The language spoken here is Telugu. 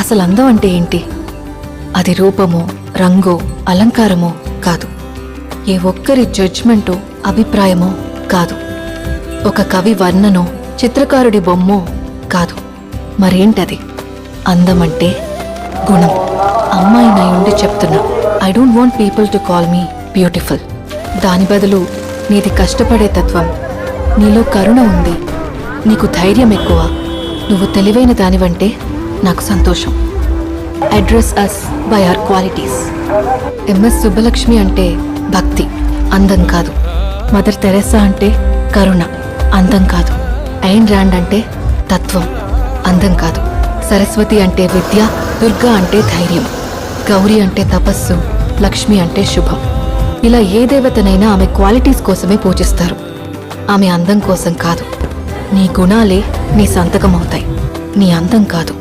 అసలు అందం అంటే ఏంటి? అది రూపమో, రంగో, అలంకారమో కాదు. ఏ ఒక్కరి జడ్జ్మెంటో, అభిప్రాయమో కాదు. ఒక కవి వర్ణనో, చిత్రకారుడి బొమ్మో కాదు. మరేంటది? అందమంటే గుణం. అమ్మాయినై ఉండి చెప్తున్నా, I don't want people to call me beautiful. దాని బదులు నీది కష్టపడే తత్వం, నీలో కరుణ ఉంది, నీకు ధైర్యం ఎక్కువ, నువ్వు తెలివైన దానివంటే నాకు సంతోషం. Address us by our qualities. MS Subbulakshmi అంటే భక్తి, అందం కాదు. మదర్ తెరెసా అంటే కరుణ, అందం కాదు. ఐన్ ర్యాండ్ అంటే తత్వం, అందం కాదు. సరస్వతి అంటే విద్య, దుర్గా అంటే ధైర్యం, గౌరీ అంటే తపస్సు, లక్ష్మి అంటే శుభం. ఇలా ఏ దేవతనైనా ఆమె క్వాలిటీస్ కోసమే పూజిస్తారు, ఆమె అందం కోసం కాదు. నీ గుణాలే నీ సంతకం అవుతాయి, నీ అందం కాదు.